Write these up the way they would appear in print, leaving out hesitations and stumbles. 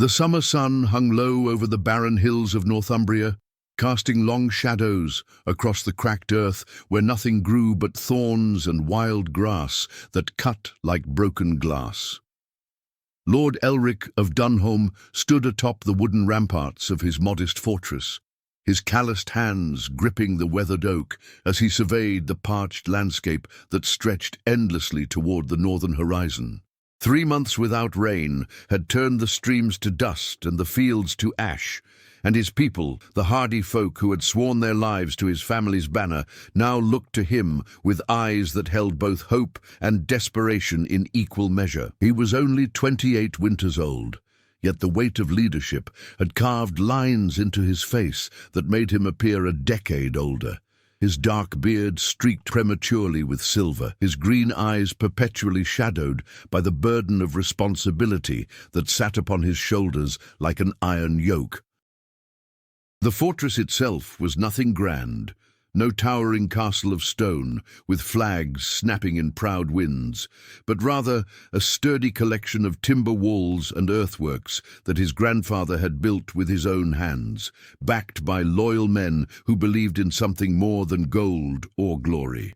The summer sun hung low over the barren hills of Northumbria, casting long shadows across the cracked earth where nothing grew but thorns and wild grass that cut like broken glass. Lord Elric of Dunholm stood atop the wooden ramparts of his modest fortress, his calloused hands gripping the weathered oak as he surveyed the parched landscape that stretched endlessly toward the northern horizon. 3 months without rain had turned the streams to dust and the fields to ash, and his people, the hardy folk who had sworn their lives to his family's banner, now looked to him with eyes that held both hope and desperation in equal measure. He was only 28 winters old, yet the weight of leadership had carved lines into his face that made him appear a decade older. His dark beard streaked prematurely with silver, his green eyes perpetually shadowed by the burden of responsibility that sat upon his shoulders like an iron yoke. The fortress itself was nothing grand, no towering castle of stone with flags snapping in proud winds, but rather a sturdy collection of timber walls and earthworks that his grandfather had built with his own hands, backed by loyal men who believed in something more than gold or glory.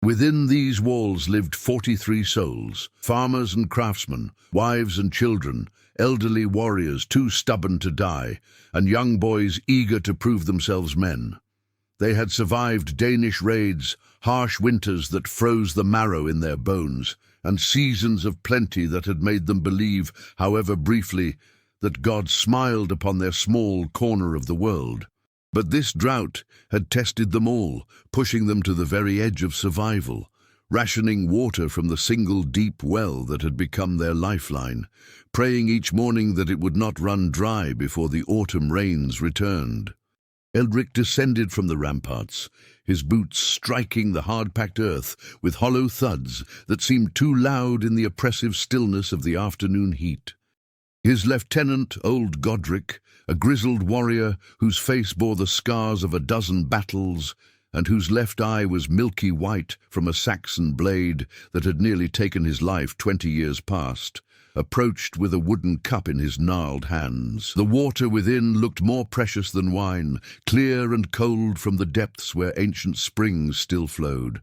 Within these walls lived 43 souls, farmers and craftsmen, wives and children, elderly warriors too stubborn to die, and young boys eager to prove themselves men. They had survived Danish raids, harsh winters that froze the marrow in their bones, and seasons of plenty that had made them believe, however briefly, that God smiled upon their small corner of the world. But this drought had tested them all, pushing them to the very edge of survival, rationing water from the single deep well that had become their lifeline, praying each morning that it would not run dry before the autumn rains returned. Elric descended from the ramparts, his boots striking the hard-packed earth with hollow thuds that seemed too loud in the oppressive stillness of the afternoon heat. His lieutenant, old Godric, a grizzled warrior whose face bore the scars of a dozen battles and whose left eye was milky white from a Saxon blade that had nearly taken his life 20 years past, approached with a wooden cup in his gnarled hands. The water within looked more precious than wine, clear and cold from the depths where ancient springs still flowed.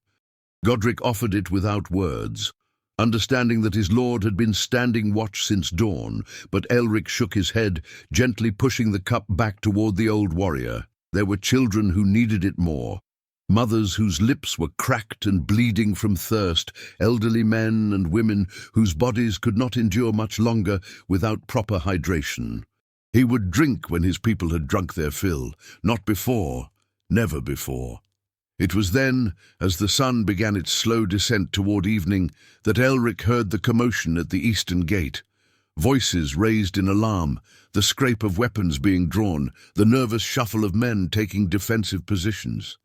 Godric offered it without words, understanding that his lord had been standing watch since dawn, but Elric shook his head, gently pushing the cup back toward the old warrior. There were children who needed it more, mothers whose lips were cracked and bleeding from thirst, elderly men and women whose bodies could not endure much longer without proper hydration. He would drink when his people had drunk their fill, not before, never before. It was then, as the sun began its slow descent toward evening, that Elric heard the commotion at the eastern gate. Voices raised in alarm, the scrape of weapons being drawn, the nervous shuffle of men taking defensive positions.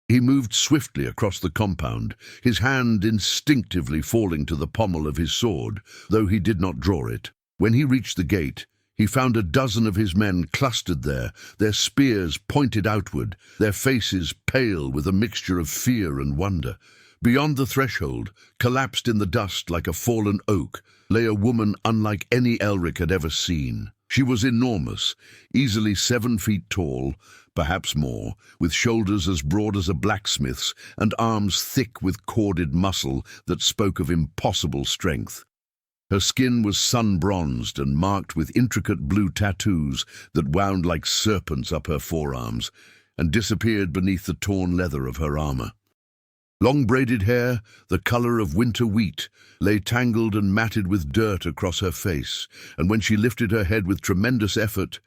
He moved swiftly across the compound, his hand instinctively falling to the pommel of his sword, though he did not draw it. When he reached the gate, he found a dozen of his men clustered there, their spears pointed outward, their faces pale with a mixture of fear and wonder. Beyond the threshold, collapsed in the dust like a fallen oak, lay a woman unlike any Elric had ever seen. She was enormous, easily 7 feet tall, perhaps more, with shoulders as broad as a blacksmith's and arms thick with corded muscle that spoke of impossible strength. Her skin was sun-bronzed and marked with intricate blue tattoos that wound like serpents up her forearms and disappeared beneath the torn leather of her armor. Long braided hair, the color of winter wheat, lay tangled and matted with dirt across her face, and when she lifted her head with tremendous effort,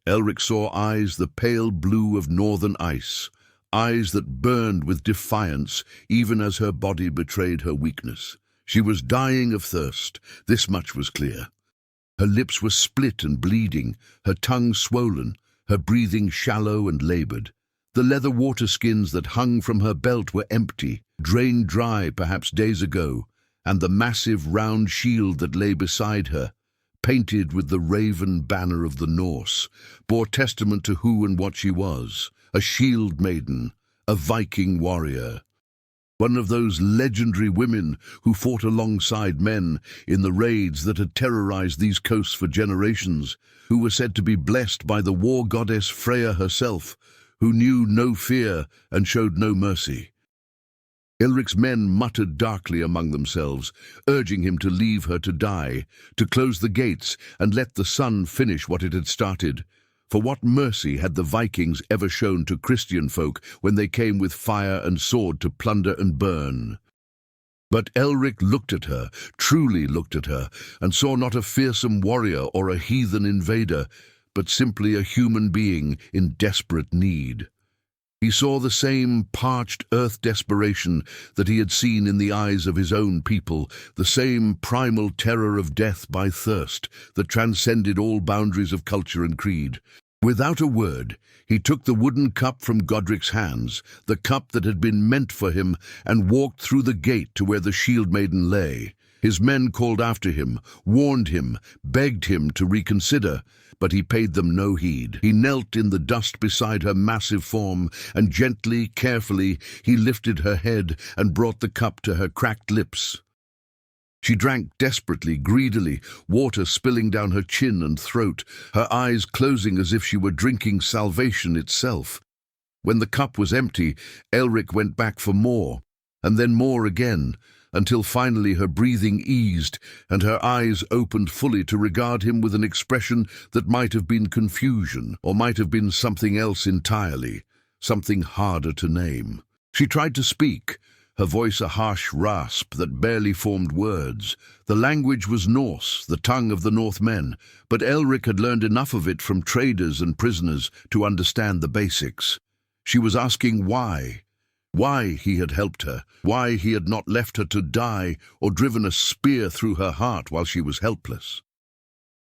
Elric saw eyes the pale blue of northern ice, eyes that burned with defiance even as her body betrayed her weakness. She was dying of thirst, this much was clear. Her lips were split and bleeding, her tongue swollen, her breathing shallow and labored. The leather water skins that hung from her belt were empty, drained dry perhaps days ago, and the massive round shield that lay beside her, painted with the raven banner of the Norse, bore testament to who and what she was, a Shieldmaiden, a Viking warrior. one of those legendary women who fought alongside men in the raids that had terrorized these coasts for generations, who were said to be blessed by the war goddess Freya herself, who knew no fear and showed no mercy. Elric's men muttered darkly among themselves, urging him to leave her to die, to close the gates and let the sun finish what it had started. For what mercy had the Vikings ever shown to Christian folk when they came with fire and sword to plunder and burn? But Elric looked at her, truly looked at her, and saw not a fearsome warrior or a heathen invader, but simply a human being in desperate need. He saw the same parched earth desperation that he had seen in the eyes of his own people, the same primal terror of death by thirst that transcended all boundaries of culture and creed. Without a word, he took the wooden cup from Godric's hands, the cup that had been meant for him, and walked through the gate to where the Shieldmaiden lay. His men called after him, warned him, begged him to reconsider, but he paid them no heed. He knelt in the dust beside her massive form, and gently, carefully, he lifted her head and brought the cup to her cracked lips. She drank desperately, greedily, water spilling down her chin and throat, her eyes closing as if she were drinking salvation itself. When the cup was empty, Elric went back for more, and then more again, until finally her breathing eased and her eyes opened fully to regard him with an expression that might have been confusion, or might have been something else entirely, something harder to name. She tried to speak, her voice a harsh rasp that barely formed words. The language was Norse, the tongue of the Northmen, but Elric had learned enough of it from traders and prisoners to understand the basics. She was asking why he had helped her, why he had not left her to die or driven a spear through her heart while she was helpless.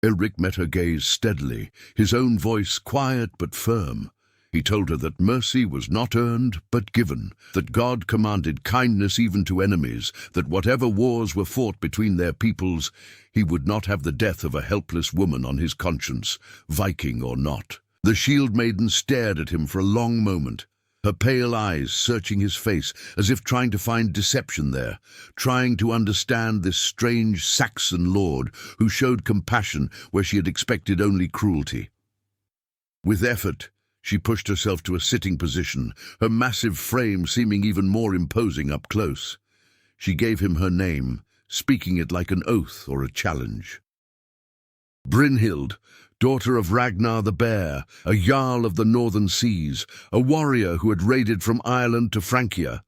Elric met her gaze steadily, his own voice quiet but firm. He told her that mercy was not earned but given, that God commanded kindness even to enemies, that whatever wars were fought between their peoples, he would not have the death of a helpless woman on his conscience, Viking or not. The Shieldmaiden stared at him for a long moment, her pale eyes searching his face as if trying to find deception there, trying to understand this strange Saxon lord who showed compassion where she had expected only cruelty. With effort, she pushed herself to a sitting position, her massive frame seeming even more imposing up close. She gave him her name, speaking it like an oath or a challenge. Brynhild, daughter of Ragnar the Bear, a jarl of the northern seas, a warrior who had raided from Ireland to Francia,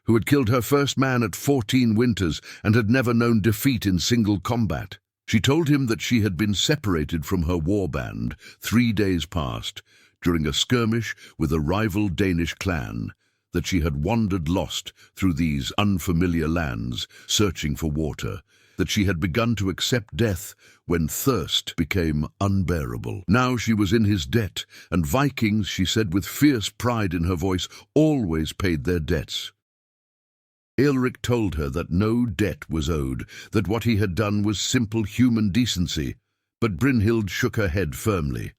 who had killed her first man at 14 winters and had never known defeat in single combat. She told him that she had been separated from her warband 3 days past, during a skirmish with a rival Danish clan, that she had wandered lost through these unfamiliar lands, searching for water, that she had begun to accept death when thirst became unbearable. Now she was in his debt, and Vikings, she said with fierce pride in her voice, always paid their debts. Elric told her that no debt was owed, that what he had done was simple human decency, but Brynhild shook her head firmly.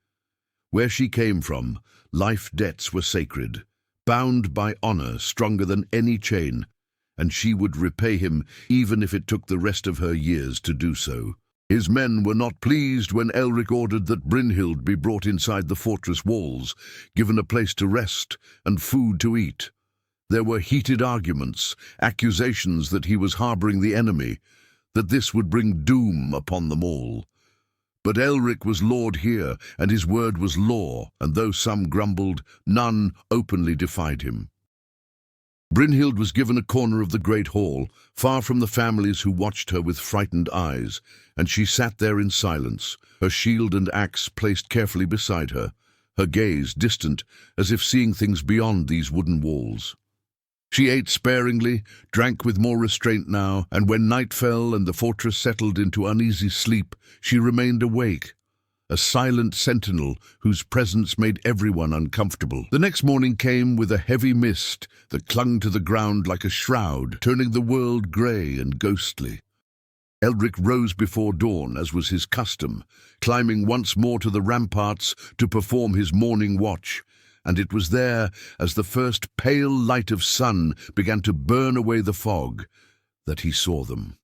Where she came from, life debts were sacred, bound by honor stronger than any chain, and she would repay him even if it took the rest of her years to do so. His men were not pleased when Elric ordered that Brynhild be brought inside the fortress walls, given a place to rest and food to eat. There were heated arguments, accusations that he was harboring the enemy, that this would bring doom upon them all. But Elric was lord here, and his word was law, and though some grumbled, none openly defied him. Brynhild was given a corner of the great hall, far from the families who watched her with frightened eyes, and she sat there in silence, her shield and axe placed carefully beside her, her gaze distant, as if seeing things beyond these wooden walls. She ate sparingly, drank with more restraint now, and when night fell and the fortress settled into uneasy sleep, she remained awake, a silent sentinel whose presence made everyone uncomfortable. The next morning came with a heavy mist that clung to the ground like a shroud, turning the world grey and ghostly. Elric rose before dawn, as was his custom, climbing once more to the ramparts to perform his morning watch, and it was there, as the first pale light of sun began to burn away the fog, that he saw them.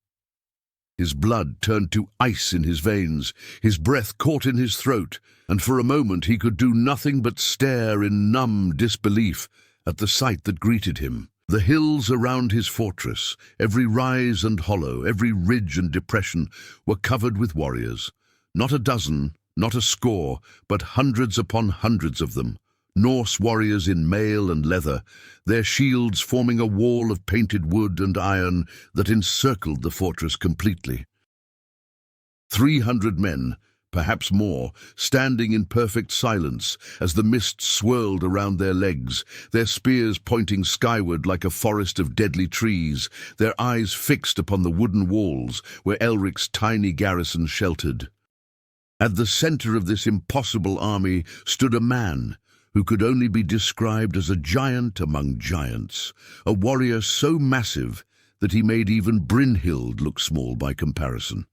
His blood turned to ice in his veins, his breath caught in his throat, and for a moment he could do nothing but stare in numb disbelief at the sight that greeted him. The hills around his fortress, every rise and hollow, every ridge and depression, were covered with warriors. Not a dozen, not a score, but hundreds upon hundreds of them. Norse warriors in mail and leather, their shields forming a wall of painted wood and iron that encircled the fortress completely. 300 men, perhaps more, standing in perfect silence as the mist swirled around their legs, their spears pointing skyward like a forest of deadly trees, their eyes fixed upon the wooden walls where Elric's tiny garrison sheltered. At the center of this impossible army stood a man who could only be described as a giant among giants, a warrior so massive that he made even Brynhild look small by comparison.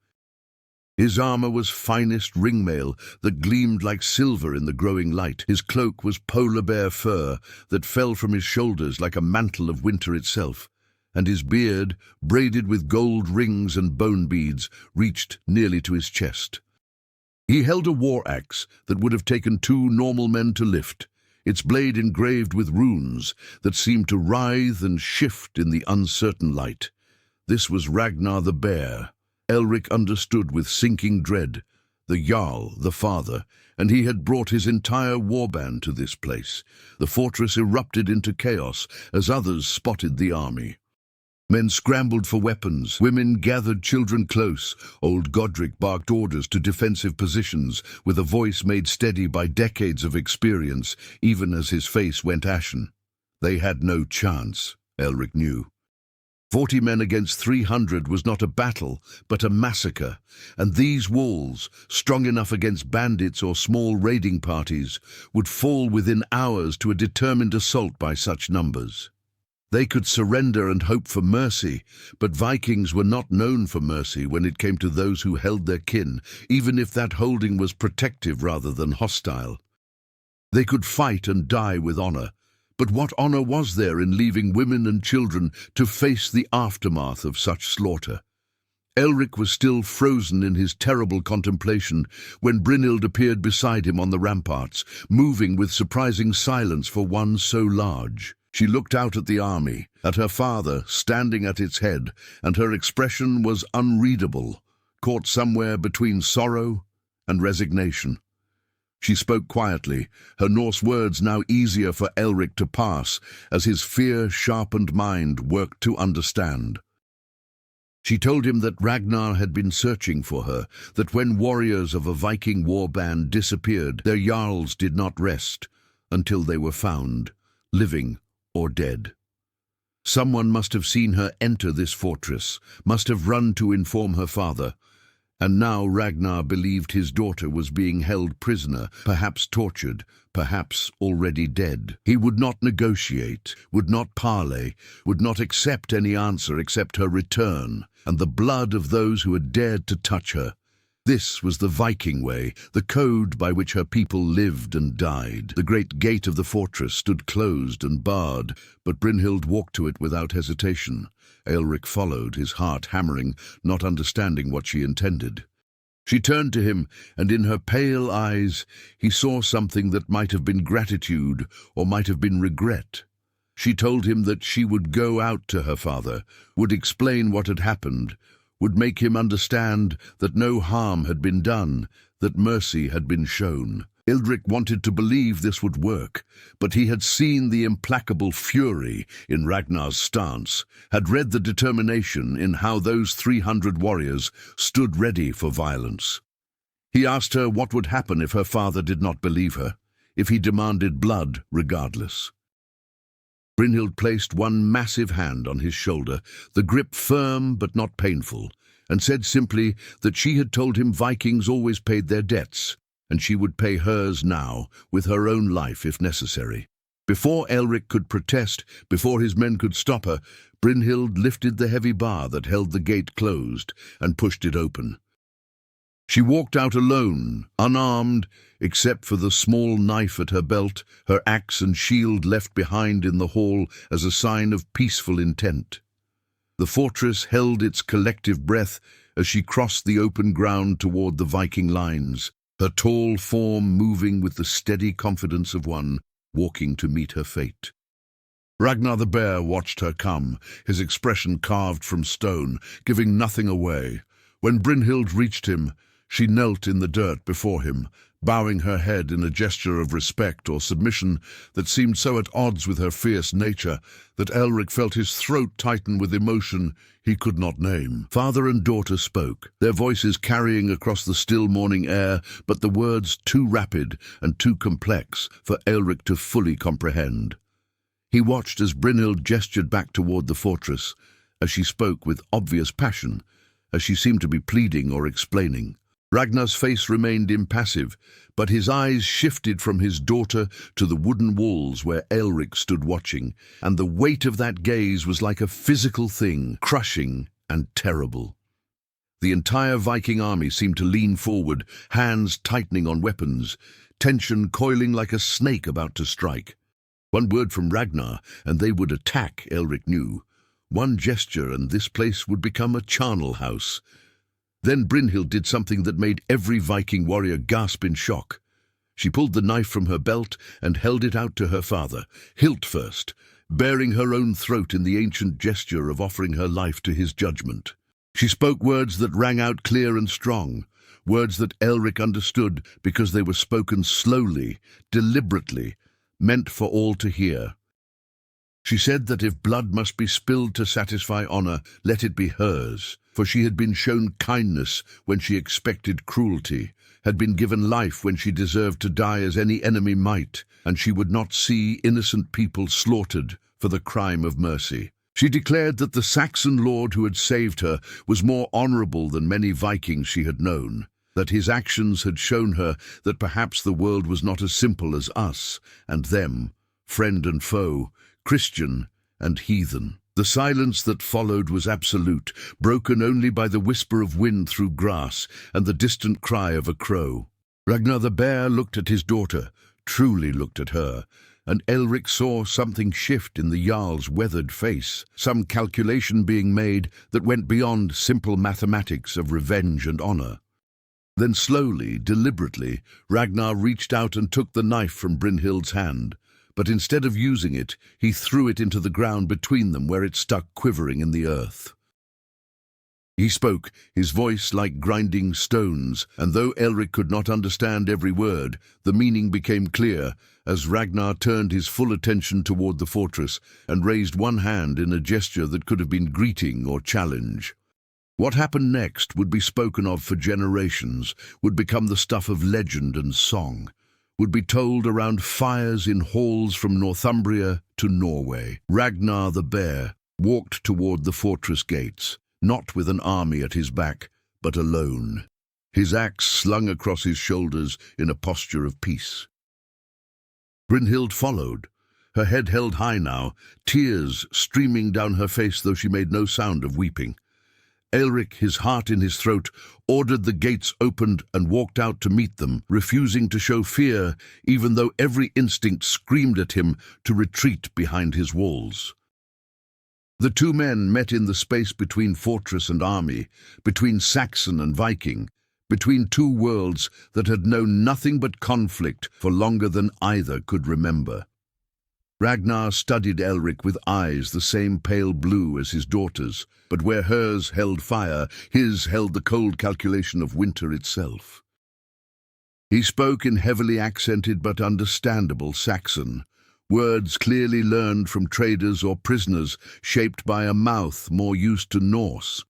His armor was finest ringmail that gleamed like silver in the growing light. His cloak was polar bear fur that fell from his shoulders like a mantle of winter itself, and his beard, braided with gold rings and bone beads, reached nearly to his chest. He held a war axe that would have taken 2 normal men to lift, its blade engraved with runes that seemed to writhe and shift in the uncertain light. This was Ragnar the Bear. Elric understood with sinking dread, the Jarl, the father, and he had brought his entire warband to this place. The fortress erupted into chaos as others spotted the army. Men scrambled for weapons, women gathered children close, old Godric barked orders to defensive positions with a voice made steady by decades of experience, even as his face went ashen. They had no chance, Elric knew. 40 men against 300 was not a battle, but a massacre, and these walls, strong enough against bandits or small raiding parties, would fall within hours to a determined assault by such numbers. They could surrender and hope for mercy, but Vikings were not known for mercy when it came to those who held their kin, even if that holding was protective rather than hostile. They could fight and die with honor, but what honor was there in leaving women and children to face the aftermath of such slaughter? Elric was still frozen in his terrible contemplation when Brynhild appeared beside him on the ramparts, moving with surprising silence for one so large. She looked out at the army, at her father standing at its head, and her expression was unreadable, caught somewhere between sorrow and resignation. She spoke quietly, her Norse words now easier for Elric to pass as his fear-sharpened mind worked to understand. She told him that Ragnar had been searching for her, that when warriors of a Viking warband disappeared, their jarls did not rest until they were found, living or dead. Someone must have seen her enter this fortress, must have run to inform her father. And now Ragnar believed his daughter was being held prisoner, perhaps tortured, perhaps already dead. He would not negotiate, would not parley, would not accept any answer except her return, and the blood of those who had dared to touch her. This was the Viking way, the code by which her people lived and died. The great gate of the fortress stood closed and barred, but Brynhild walked to it without hesitation. Elric followed, his heart hammering, not understanding what she intended. She turned to him, and in her pale eyes he saw something that might have been gratitude or might have been regret. She told him that she would go out to her father, would explain what had happened, would make him understand that no harm had been done, that mercy had been shown. Elric wanted to believe this would work, but he had seen the implacable fury in Ragnar's stance, had read the determination in how those 300 warriors stood ready for violence. He asked her what would happen if her father did not believe her, if he demanded blood regardless. Brynhild placed one massive hand on his shoulder, the grip firm but not painful, and said simply that she had told him Vikings always paid their debts, and she would pay hers now, with her own life if necessary. Before Elric could protest, before his men could stop her, Brynhild lifted the heavy bar that held the gate closed and pushed it open. She walked out alone, unarmed, except for the small knife at her belt, her axe and shield left behind in the hall as a sign of peaceful intent. The fortress held its collective breath as she crossed the open ground toward the Viking lines, her tall form moving with the steady confidence of one walking to meet her fate. Ragnar the bear watched her come, his expression carved from stone, giving nothing away. When Brynhild reached him, she knelt in the dirt before him, bowing her head in a gesture of respect or submission that seemed so at odds with her fierce nature that Elric felt his throat tighten with emotion he could not name. Father and daughter spoke, their voices carrying across the still morning air, but the words too rapid and too complex for Elric to fully comprehend. He watched as Brynhild gestured back toward the fortress, as she spoke with obvious passion, as she seemed to be pleading or explaining. Ragnar's face remained impassive, but his eyes shifted from his daughter to the wooden walls where Elric stood watching, and the weight of that gaze was like a physical thing, crushing and terrible. The entire Viking army seemed to lean forward, hands tightening on weapons, tension coiling like a snake about to strike. One word from Ragnar, and they would attack, Elric knew. One gesture, and this place would become a charnel house. Then Brynhild did something that made every Viking warrior gasp in shock. She pulled the knife from her belt and held it out to her father, hilt first, baring her own throat in the ancient gesture of offering her life to his judgment. She spoke words that rang out clear and strong, words that Elric understood because they were spoken slowly, deliberately, meant for all to hear. She said that if blood must be spilled to satisfy honor, let it be hers, for she had been shown kindness when she expected cruelty, had been given life when she deserved to die as any enemy might, and she would not see innocent people slaughtered for the crime of mercy. She declared that the Saxon lord who had saved her was more honorable than many Vikings she had known, that his actions had shown her that perhaps the world was not as simple as us and them, friend and foe, Christian and heathen. The silence that followed was absolute, broken only by the whisper of wind through grass and the distant cry of a crow. Ragnar the bear looked at his daughter, truly looked at her, and Elric saw something shift in the Jarl's weathered face, some calculation being made that went beyond simple mathematics of revenge and honor. Then slowly, deliberately, Ragnar reached out and took the knife from Brynhild's hand, but instead of using it, he threw it into the ground between them where it stuck quivering in the earth. He spoke, his voice like grinding stones, and though Elric could not understand every word, the meaning became clear as Ragnar turned his full attention toward the fortress and raised one hand in a gesture that could have been greeting or challenge. What happened next would be spoken of for generations, would become the stuff of legend and song, would be told around fires in halls from Northumbria to Norway. Ragnar the bear walked toward the fortress gates, not with an army at his back, but alone, his axe slung across his shoulders in a posture of peace. Brynhild followed, her head held high now, tears streaming down her face though she made no sound of weeping. Elric, his heart in his throat, ordered the gates opened and walked out to meet them, refusing to show fear, even though every instinct screamed at him to retreat behind his walls. The two men met in the space between fortress and army, between Saxon and Viking, between two worlds that had known nothing but conflict for longer than either could remember. Ragnar studied Elric with eyes the same pale blue as his daughter's, but where hers held fire, his held the cold calculation of winter itself. He spoke in heavily accented but understandable Saxon, words clearly learned from traders or prisoners, shaped by a mouth more used to Norse.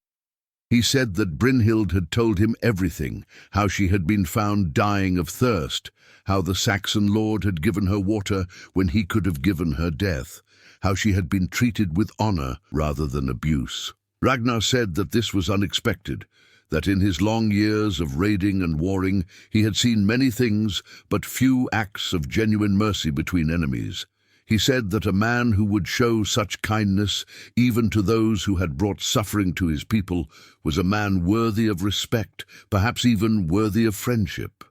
He said that Brynhild had told him everything, how she had been found dying of thirst, how the Saxon lord had given her water when he could have given her death, how she had been treated with honor rather than abuse. Ragnar said that this was unexpected, that in his long years of raiding and warring he had seen many things but few acts of genuine mercy between enemies. He said that a man who would show such kindness, even to those who had brought suffering to his people, was a man worthy of respect, perhaps even worthy of friendship.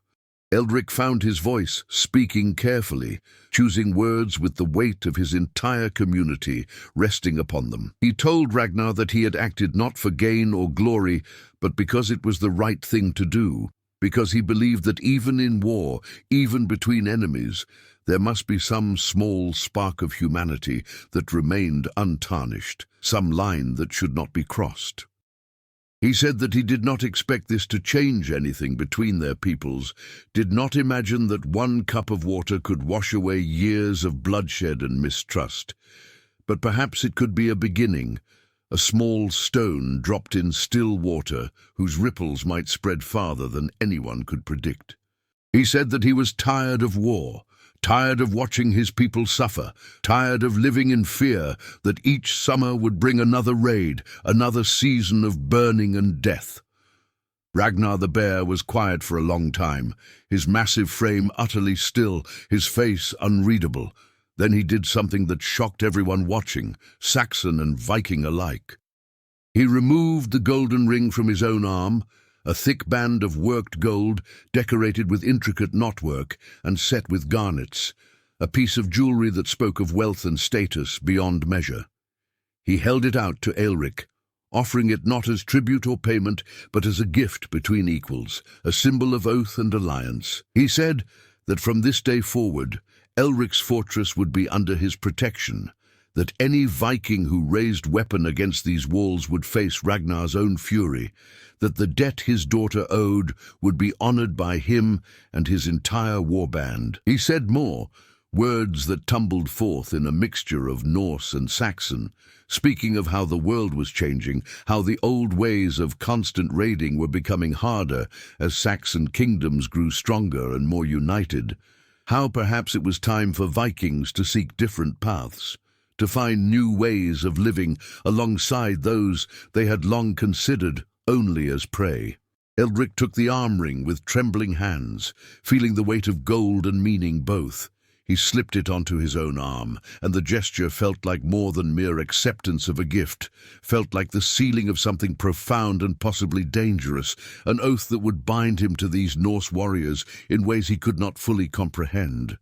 Eldrick found his voice, speaking carefully, choosing words with the weight of his entire community resting upon them. He told Ragnar that he had acted not for gain or glory, but because it was the right thing to do, because he believed that even in war, even between enemies, there must be some small spark of humanity that remained untarnished, some line that should not be crossed. He said that he did not expect this to change anything between their peoples, did not imagine that one cup of water could wash away years of bloodshed and mistrust. But perhaps it could be a beginning, a small stone dropped in still water whose ripples might spread farther than anyone could predict. He said that he was tired of war, tired of watching his people suffer, tired of living in fear that each summer would bring another raid, another season of burning and death. Ragnar the bear was quiet for a long time, his massive frame utterly still, his face unreadable. Then he did something that shocked everyone watching, Saxon and Viking alike. He removed the golden ring from his own arm, a thick band of worked gold, decorated with intricate knotwork and set with garnets, a piece of jewelry that spoke of wealth and status beyond measure. He held it out to Aelric, offering it not as tribute or payment, but as a gift between equals, a symbol of oath and alliance. He said that from this day forward, Elric's fortress would be under his protection, that any Viking who raised weapon against these walls would face Ragnar's own fury, that the debt his daughter owed would be honored by him and his entire warband. He said more, words that tumbled forth in a mixture of Norse and Saxon, speaking of how the world was changing, how the old ways of constant raiding were becoming harder as Saxon kingdoms grew stronger and more united, how perhaps it was time for Vikings to seek different paths, to find new ways of living alongside those they had long considered only as prey. Eldrick took the arm ring with trembling hands, feeling the weight of gold and meaning both. He slipped it onto his own arm, and the gesture felt like more than mere acceptance of a gift, felt like the sealing of something profound and possibly dangerous, an oath that would bind him to these Norse warriors in ways he could not fully comprehend.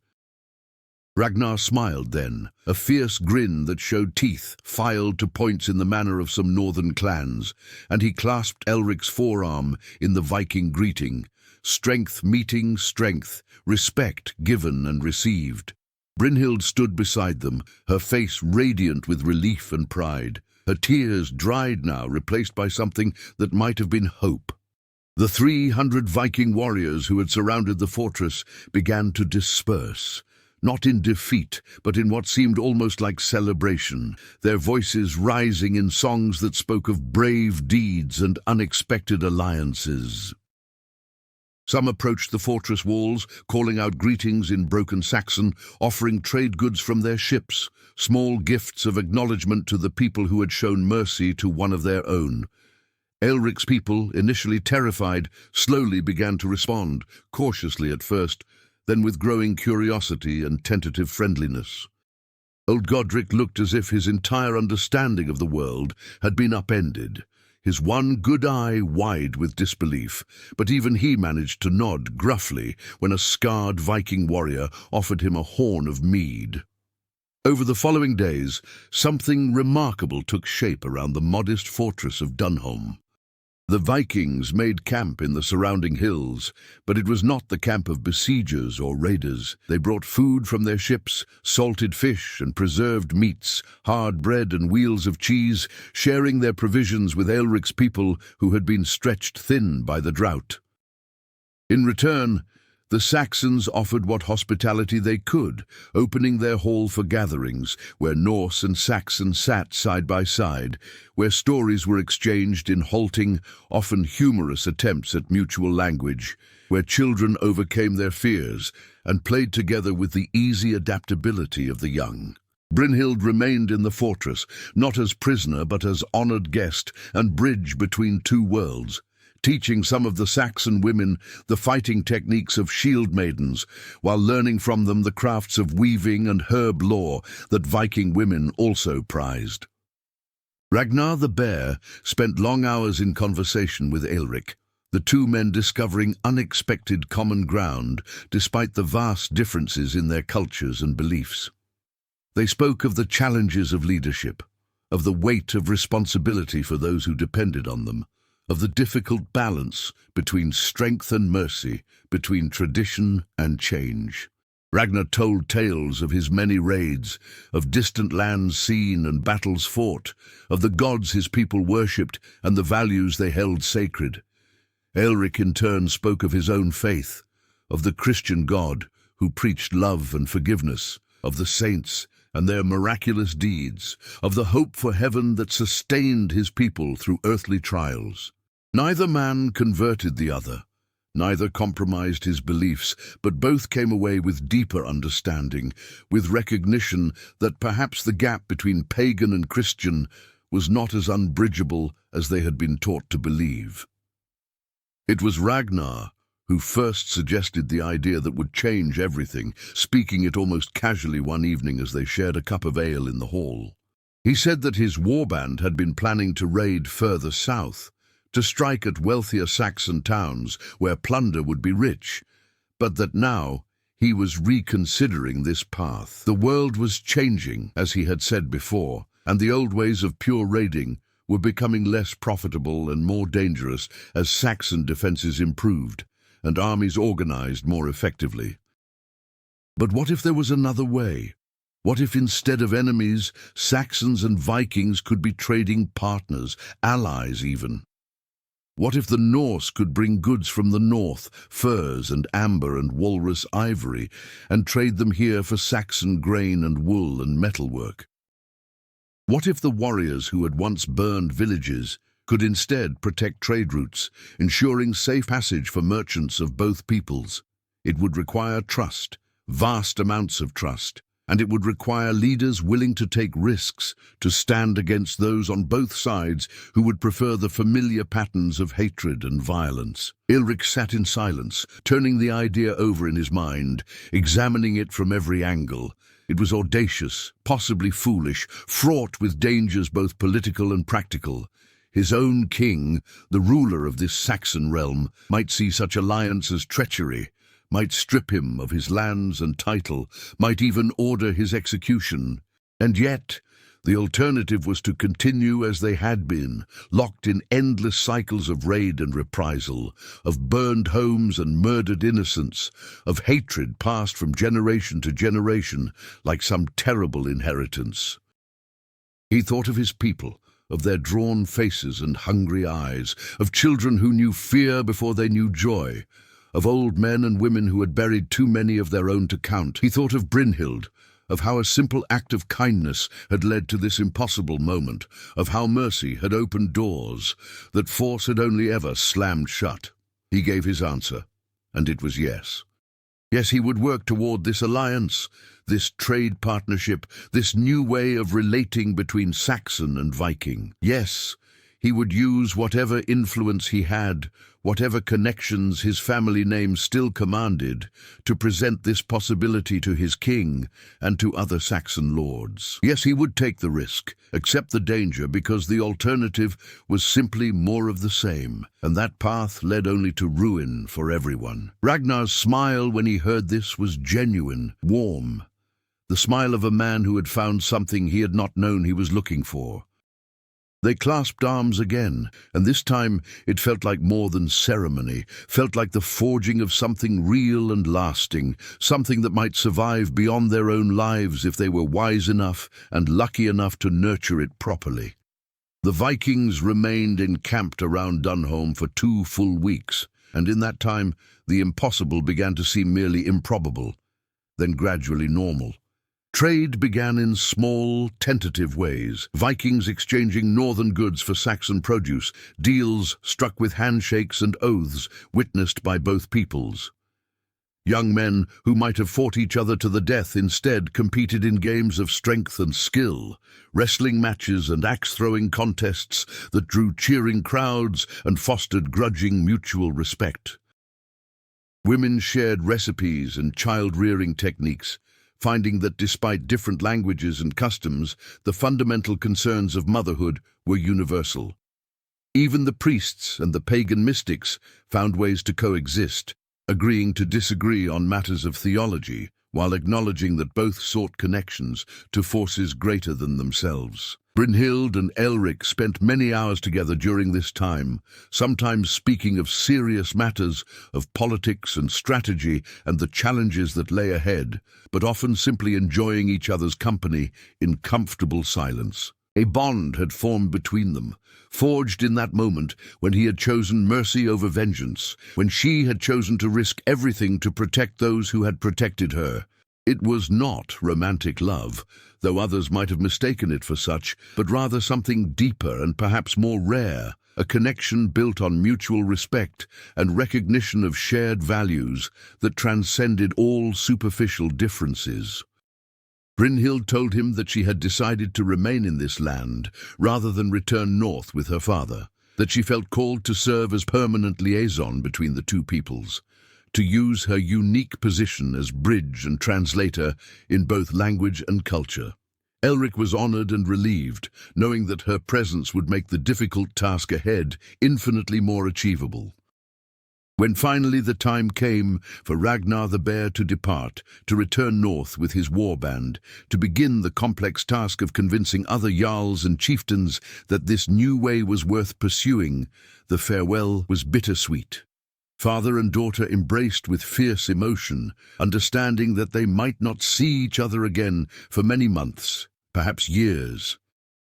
Ragnar smiled then, a fierce grin that showed teeth filed to points in the manner of some northern clans, and he clasped Elric's forearm in the Viking greeting, strength meeting strength, respect given and received. Brynhild stood beside them, her face radiant with relief and pride, her tears dried now, replaced by something that might have been hope. The 300 Viking warriors who had surrounded the fortress began to disperse, not in defeat, but in what seemed almost like celebration, their voices rising in songs that spoke of brave deeds and unexpected alliances. Some approached the fortress walls, calling out greetings in broken Saxon, offering trade goods from their ships, small gifts of acknowledgement to the people who had shown mercy to one of their own. Aelric's people, initially terrified, slowly began to respond, cautiously at first, then with growing curiosity and tentative friendliness. Old Godric looked as if his entire understanding of the world had been upended, his one good eye wide with disbelief, but even he managed to nod gruffly when a scarred Viking warrior offered him a horn of mead. Over the following days, something remarkable took shape around the modest fortress of Dunholm. The Vikings made camp in the surrounding hills, but it was not the camp of besiegers or raiders. They brought food from their ships, salted fish and preserved meats, hard bread and wheels of cheese, sharing their provisions with Aelric's people who had been stretched thin by the drought. In return, the Saxons offered what hospitality they could, opening their hall for gatherings, where Norse and Saxon sat side by side, where stories were exchanged in halting, often humorous attempts at mutual language, where children overcame their fears and played together with the easy adaptability of the young. Brynhild remained in the fortress, not as prisoner but as honored guest and bridge between two worlds, teaching some of the Saxon women the fighting techniques of Shieldmaidens, while learning from them the crafts of weaving and herb lore that Viking women also prized. Ragnar the Bear spent long hours in conversation with Aelric, the two men discovering unexpected common ground despite the vast differences in their cultures and beliefs. They spoke of the challenges of leadership, of the weight of responsibility for those who depended on them, of the difficult balance between strength and mercy, between tradition and change. Ragnar told tales of his many raids, of distant lands seen and battles fought, of the gods his people worshipped and the values they held sacred. Aelric in turn spoke of his own faith, of the Christian God who preached love and forgiveness, of the saints and their miraculous deeds, of the hope for heaven that sustained his people through earthly trials. Neither man converted the other, neither compromised his beliefs, but both came away with deeper understanding, with recognition that perhaps the gap between pagan and Christian was not as unbridgeable as they had been taught to believe. It was Ragnar who first suggested the idea that would change everything, speaking it almost casually one evening as they shared a cup of ale in the hall. He said that his warband had been planning to raid further south, to strike at wealthier Saxon towns where plunder would be rich, but that now he was reconsidering this path. The world was changing, as he had said before, and the old ways of pure raiding were becoming less profitable and more dangerous as Saxon defenses improved and armies organized more effectively. But what if there was another way? What if instead of enemies, Saxons and Vikings could be trading partners, allies even? What if the Norse could bring goods from the north, furs and amber and walrus ivory, and trade them here for Saxon grain and wool and metalwork? What if the warriors who had once burned villages could instead protect trade routes, ensuring safe passage for merchants of both peoples? It would require trust, vast amounts of trust, and it would require leaders willing to take risks, to stand against those on both sides who would prefer the familiar patterns of hatred and violence. Aelric sat in silence, turning the idea over in his mind, examining it from every angle. It was audacious, possibly foolish, fraught with dangers both political and practical. His own king, the ruler of this Saxon realm, might see such alliance as treachery, might strip him of his lands and title, might even order his execution. And yet, the alternative was to continue as they had been, locked in endless cycles of raid and reprisal, of burned homes and murdered innocents, of hatred passed from generation to generation like some terrible inheritance. He thought of his people, of their drawn faces and hungry eyes, of children who knew fear before they knew joy, of old men and women who had buried too many of their own to count. He thought of Brynhild, of how a simple act of kindness had led to this impossible moment, of how mercy had opened doors that force had only ever slammed shut. He gave his answer, and it was yes. Yes, he would work toward this alliance, this trade partnership, this new way of relating between Saxon and Viking. Yes, he would use whatever influence he had, whatever connections his family name still commanded, to present this possibility to his king and to other Saxon lords. Yes, he would take the risk, accept the danger, because the alternative was simply more of the same, and that path led only to ruin for everyone. Ragnar's smile when he heard this was genuine, warm, the smile of a man who had found something he had not known he was looking for. They clasped arms again, and this time it felt like more than ceremony, felt like the forging of something real and lasting, something that might survive beyond their own lives if they were wise enough and lucky enough to nurture it properly. The Vikings remained encamped around Dunholm for 2 full weeks, and in that time the impossible began to seem merely improbable, then gradually normal. Trade began in small, tentative ways, Vikings exchanging northern goods for Saxon produce, deals struck with handshakes and oaths witnessed by both peoples. Young men who might have fought each other to the death instead competed in games of strength and skill, wrestling matches and axe-throwing contests that drew cheering crowds and fostered grudging mutual respect. Women shared recipes and child-rearing techniques, finding that despite different languages and customs, the fundamental concerns of motherhood were universal. Even the priests and the pagan mystics found ways to coexist, agreeing to disagree on matters of theology, while acknowledging that both sought connections to forces greater than themselves. Brynhild and Elric spent many hours together during this time, sometimes speaking of serious matters, of politics and strategy and the challenges that lay ahead, but often simply enjoying each other's company in comfortable silence. A bond had formed between them, forged in that moment when he had chosen mercy over vengeance, when she had chosen to risk everything to protect those who had protected her. It was not romantic love, though others might have mistaken it for such, but rather something deeper and perhaps more rare, a connection built on mutual respect and recognition of shared values that transcended all superficial differences. Brynhild told him that she had decided to remain in this land rather than return north with her father, that she felt called to serve as permanent liaison between the two peoples, to use her unique position as bridge and translator in both language and culture. Elric was honored and relieved, knowing that her presence would make the difficult task ahead infinitely more achievable. When finally the time came for Ragnar the Bear to depart, to return north with his warband, to begin the complex task of convincing other jarls and chieftains that this new way was worth pursuing, the farewell was bittersweet. Father and daughter embraced with fierce emotion, understanding that they might not see each other again for many months, perhaps years.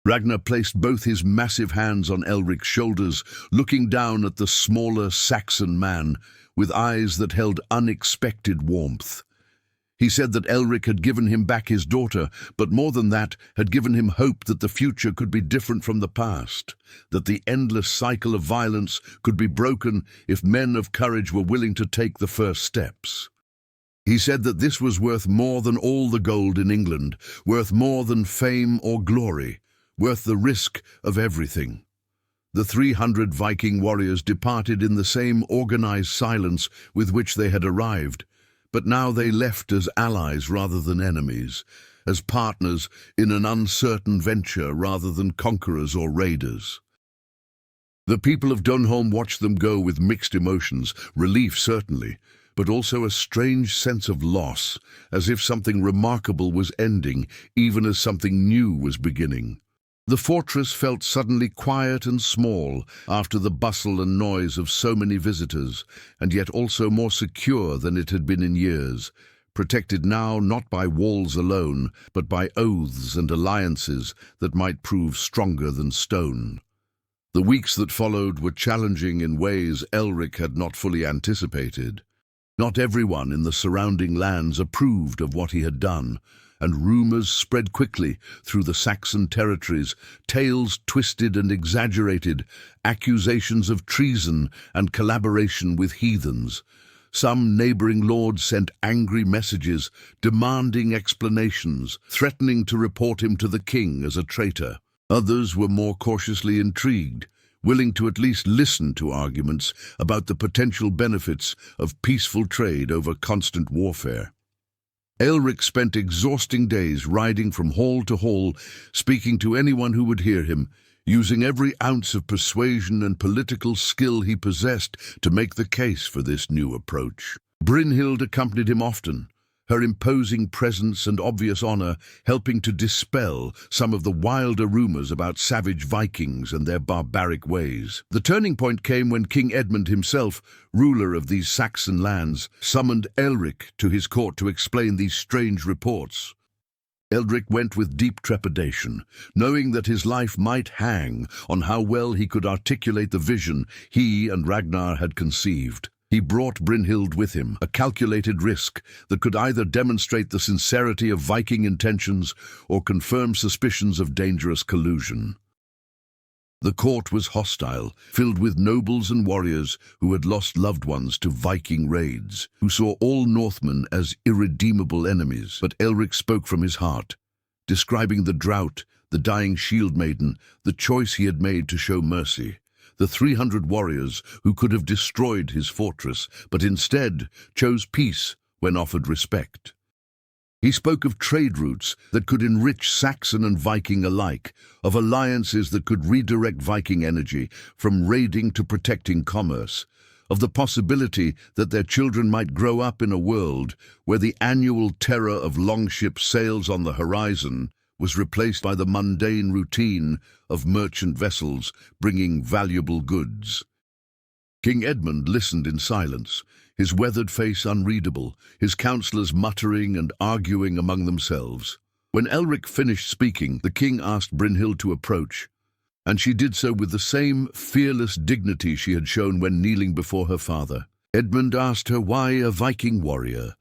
Ragnar placed both his massive hands on Elric's shoulders, looking down at the smaller Saxon man with eyes that held unexpected warmth. He said that Elric had given him back his daughter, but more than that, had given him hope that the future could be different from the past, that the endless cycle of violence could be broken if men of courage were willing to take the first steps. He said that this was worth more than all the gold in England, worth more than fame or glory, worth the risk of everything. The 300 Viking warriors departed in the same organized silence with which they had arrived, but now they left as allies rather than enemies, as partners in an uncertain venture rather than conquerors or raiders. The people of Dunholm watched them go with mixed emotions, relief certainly, but also a strange sense of loss, as if something remarkable was ending, even as something new was beginning. The fortress felt suddenly quiet and small after the bustle and noise of so many visitors, and yet also more secure than it had been in years, protected now not by walls alone, but by oaths and alliances that might prove stronger than stone. The weeks that followed were challenging in ways Elric had not fully anticipated. Not everyone in the surrounding lands approved of what he had done, and rumors spread quickly through the Saxon territories, tales twisted and exaggerated, accusations of treason and collaboration with heathens. Some neighboring lords sent angry messages, demanding explanations, threatening to report him to the king as a traitor. Others were more cautiously intrigued, willing to at least listen to arguments about the potential benefits of peaceful trade over constant warfare. Elric spent exhausting days riding from hall to hall, speaking to anyone who would hear him, using every ounce of persuasion and political skill he possessed to make the case for this new approach. Brynhild accompanied him often, her imposing presence and obvious honor helping to dispel some of the wilder rumors about savage Vikings and their barbaric ways. The turning point came when King Edmund himself, ruler of these Saxon lands, summoned Elric to his court to explain these strange reports. Elric went with deep trepidation, knowing that his life might hang on how well he could articulate the vision he and Ragnar had conceived. He brought Brynhild with him, a calculated risk that could either demonstrate the sincerity of Viking intentions or confirm suspicions of dangerous collusion. The court was hostile, filled with nobles and warriors who had lost loved ones to Viking raids, who saw all Northmen as irredeemable enemies. But Elric spoke from his heart, describing the drought, the dying Shieldmaiden, the choice he had made to show mercy. The 300 warriors who could have destroyed his fortress, but instead chose peace when offered respect. He spoke of trade routes that could enrich Saxon and Viking alike, of alliances that could redirect Viking energy from raiding to protecting commerce, of the possibility that their children might grow up in a world where the annual terror of longship sails on the horizon was replaced by the mundane routine of merchant vessels bringing valuable goods. King Edmund listened in silence, his weathered face unreadable, his councillors muttering and arguing among themselves. When Elric finished speaking, the king asked Brynhild to approach, and she did so with the same fearless dignity she had shown when kneeling before her father. Edmund asked her why a Viking warrior,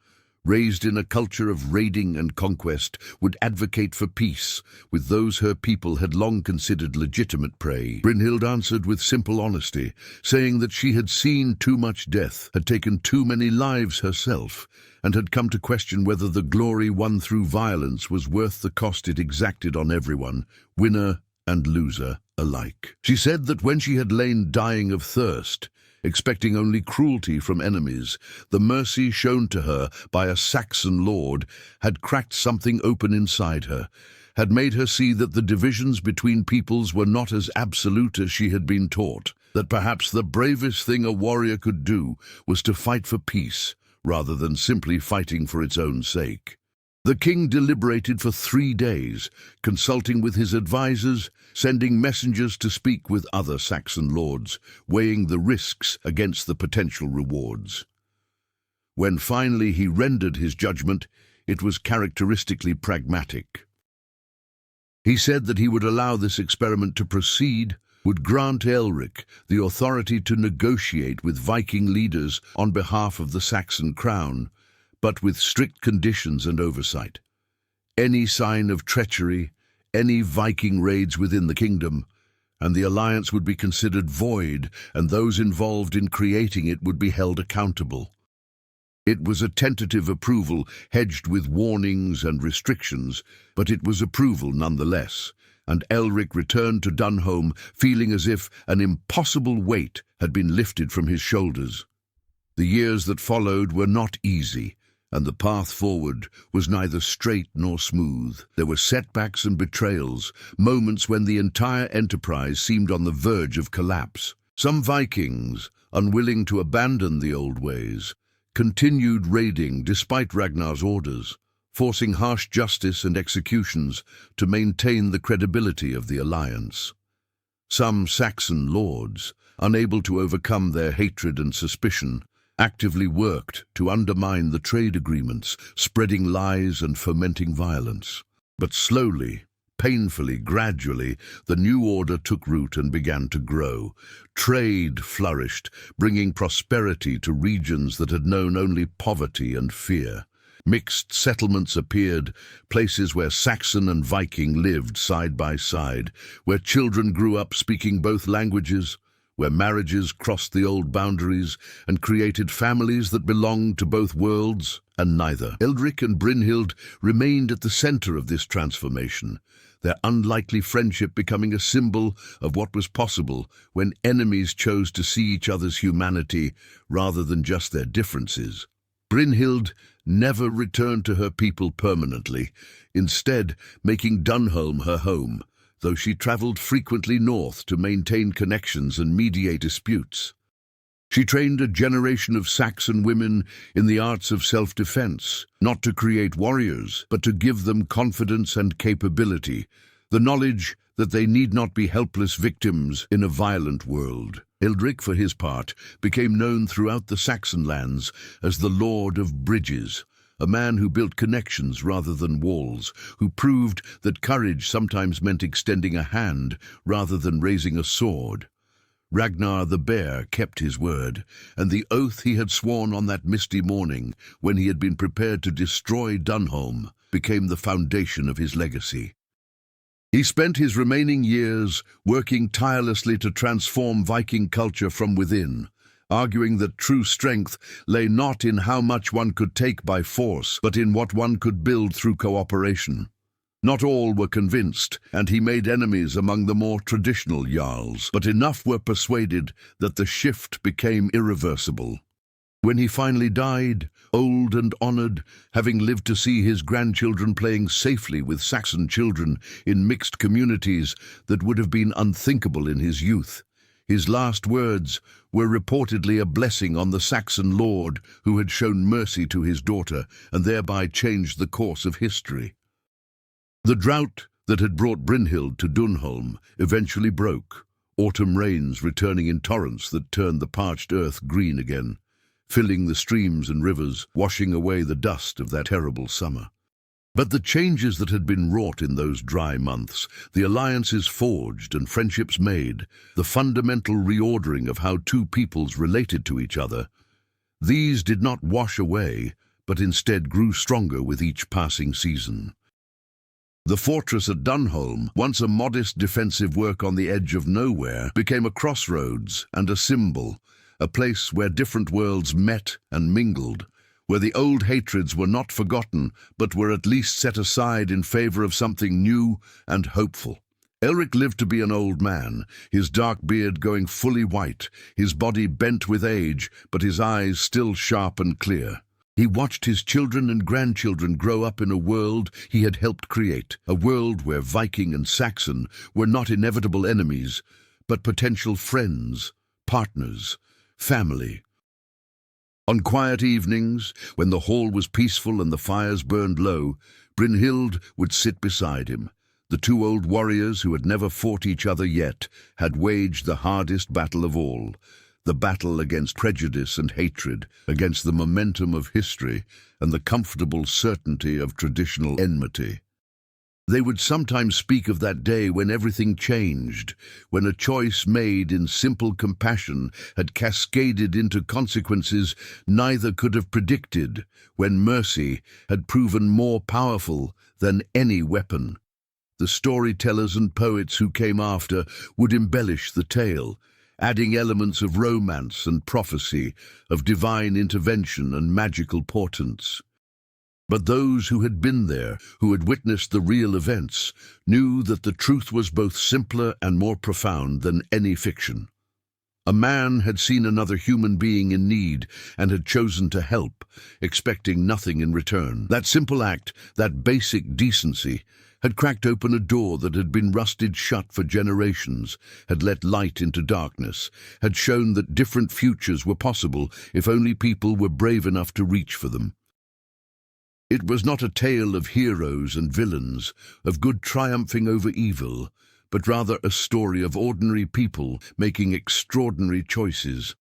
raised in a culture of raiding and conquest, would advocate for peace with those her people had long considered legitimate prey. Brynhild answered with simple honesty, saying that she had seen too much death, had taken too many lives herself, and had come to question whether the glory won through violence was worth the cost it exacted on everyone, winner and loser alike. She said that when she had lain dying of thirst, expecting only cruelty from enemies, the mercy shown to her by a Saxon lord had cracked something open inside her, had made her see that the divisions between peoples were not as absolute as she had been taught, that perhaps the bravest thing a warrior could do was to fight for peace, rather than simply fighting for its own sake. The king deliberated for 3 days, consulting with his advisors, sending messengers to speak with other Saxon lords, weighing the risks against the potential rewards. When finally he rendered his judgment, it was characteristically pragmatic. He said that he would allow this experiment to proceed, would grant Elric the authority to negotiate with Viking leaders on behalf of the Saxon crown, but with strict conditions and oversight. Any sign of treachery, any Viking raids within the kingdom, and the alliance would be considered void, and those involved in creating it would be held accountable. It was a tentative approval, hedged with warnings and restrictions, but it was approval nonetheless, and Elric returned to Dunholm feeling as if an impossible weight had been lifted from his shoulders. The years that followed were not easy, and the path forward was neither straight nor smooth. There were setbacks and betrayals, moments when the entire enterprise seemed on the verge of collapse. Some Vikings, unwilling to abandon the old ways, continued raiding despite Ragnar's orders, forcing harsh justice and executions to maintain the credibility of the alliance. Some Saxon lords, unable to overcome their hatred and suspicion, actively worked to undermine the trade agreements, spreading lies and fomenting violence. But slowly, painfully, gradually, the new order took root and began to grow. Trade flourished, bringing prosperity to regions that had known only poverty and fear. Mixed settlements appeared, places where Saxon and Viking lived side by side, where children grew up speaking both languages, where marriages crossed the old boundaries and created families that belonged to both worlds and neither. Elric and Brynhild remained at the center of this transformation, their unlikely friendship becoming a symbol of what was possible when enemies chose to see each other's humanity rather than just their differences. Brynhild never returned to her people permanently, instead making Dunholm her home, though she travelled frequently north to maintain connections and mediate disputes. She trained a generation of Saxon women in the arts of self-defense, not to create warriors, but to give them confidence and capability, the knowledge that they need not be helpless victims in a violent world. Elric, for his part, became known throughout the Saxon lands as the Lord of Bridges, a man who built connections rather than walls, who proved that courage sometimes meant extending a hand rather than raising a sword. Ragnar the Bear kept his word, and the oath he had sworn on that misty morning, when he had been prepared to destroy Dunholm, became the foundation of his legacy. He spent his remaining years working tirelessly to transform Viking culture from within, arguing that true strength lay not in how much one could take by force, but in what one could build through cooperation. Not all were convinced, and he made enemies among the more traditional jarls, but enough were persuaded that the shift became irreversible. When he finally died, old and honored, having lived to see his grandchildren playing safely with Saxon children in mixed communities that would have been unthinkable in his youth, his last words were reportedly a blessing on the Saxon lord who had shown mercy to his daughter and thereby changed the course of history. The drought that had brought Brynhild to Dunholm eventually broke, autumn rains returning in torrents that turned the parched earth green again, filling the streams and rivers, washing away the dust of that terrible summer. But the changes that had been wrought in those dry months, the alliances forged and friendships made, the fundamental reordering of how two peoples related to each other, these did not wash away, but instead grew stronger with each passing season. The fortress at Dunholm, once a modest defensive work on the edge of nowhere, became a crossroads and a symbol, a place where different worlds met and mingled, where the old hatreds were not forgotten, but were at least set aside in favor of something new and hopeful. Elric lived to be an old man, his dark beard going fully white, his body bent with age, but his eyes still sharp and clear. He watched his children and grandchildren grow up in a world he had helped create, a world where Viking and Saxon were not inevitable enemies, but potential friends, partners, family. On quiet evenings, when the hall was peaceful and the fires burned low, Brynhild would sit beside him. The two old warriors who had never fought each other yet had waged the hardest battle of all, the battle against prejudice and hatred, against the momentum of history and the comfortable certainty of traditional enmity. They would sometimes speak of that day when everything changed, when a choice made in simple compassion had cascaded into consequences neither could have predicted, when mercy had proven more powerful than any weapon. The storytellers and poets who came after would embellish the tale, adding elements of romance and prophecy, of divine intervention and magical portents. But those who had been there, who had witnessed the real events, knew that the truth was both simpler and more profound than any fiction. A man had seen another human being in need and had chosen to help, expecting nothing in return. That simple act, that basic decency, had cracked open a door that had been rusted shut for generations, had let light into darkness, had shown that different futures were possible if only people were brave enough to reach for them. It was not a tale of heroes and villains, of good triumphing over evil, but rather a story of ordinary people making extraordinary choices,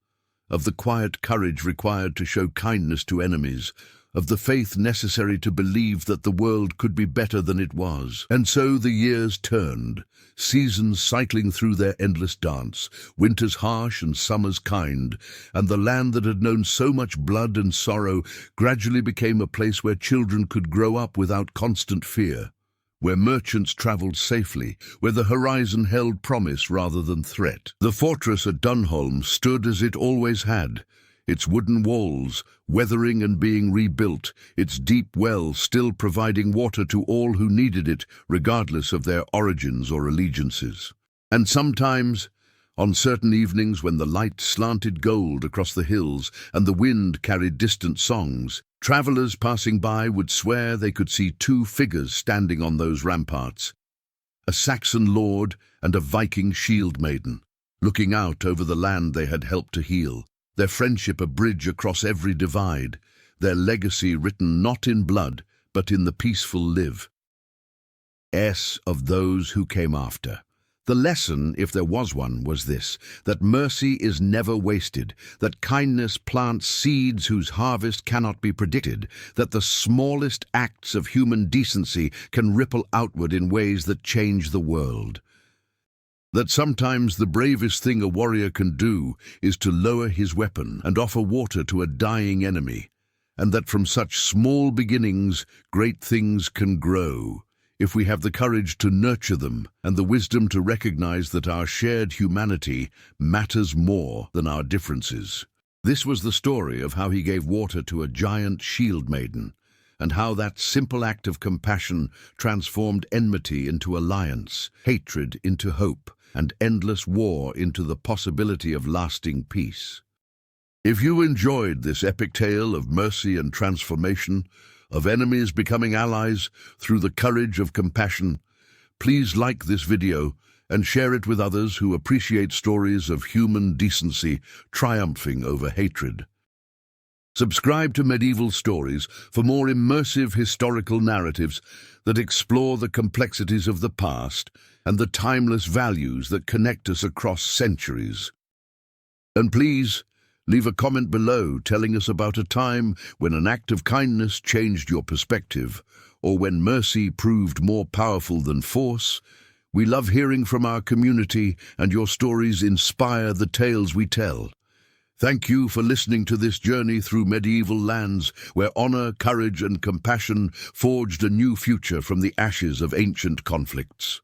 of the quiet courage required to show kindness to enemies, of the faith necessary to believe that the world could be better than it was. And so the years turned, seasons cycling through their endless dance, winters harsh and summers kind, and the land that had known so much blood and sorrow gradually became a place where children could grow up without constant fear, where merchants traveled safely, where the horizon held promise rather than threat. The fortress at Dunholm stood as it always had, its wooden walls weathering and being rebuilt, its deep well still providing water to all who needed it, regardless of their origins or allegiances. And sometimes, on certain evenings when the light slanted gold across the hills and the wind carried distant songs, travelers passing by would swear they could see two figures standing on those ramparts, a Saxon lord and a Viking Shieldmaiden, looking out over the land they had helped to heal, their friendship a bridge across every divide, their legacy written not in blood, but in the peaceful live of those who came after. The lesson, if there was one, was this, that mercy is never wasted, that kindness plants seeds whose harvest cannot be predicted, that the smallest acts of human decency can ripple outward in ways that change the world. That sometimes the bravest thing a warrior can do is to lower his weapon and offer water to a dying enemy, and that from such small beginnings great things can grow, if we have the courage to nurture them and the wisdom to recognize that our shared humanity matters more than our differences. This was the story of how he gave water to a giant Shieldmaiden, and how that simple act of compassion transformed enmity into alliance, hatred into hope, and endless war into the possibility of lasting peace. If you enjoyed this epic tale of mercy and transformation, of enemies becoming allies through the courage of compassion, please like this video and share it with others who appreciate stories of human decency triumphing over hatred. Subscribe to Medieval Stories for more immersive historical narratives that explore the complexities of the past and the timeless values that connect us across centuries. And please, leave a comment below telling us about a time when an act of kindness changed your perspective, or when mercy proved more powerful than force. We love hearing from our community, and your stories inspire the tales we tell. Thank you for listening to this journey through medieval lands where honor, courage, and compassion forged a new future from the ashes of ancient conflicts.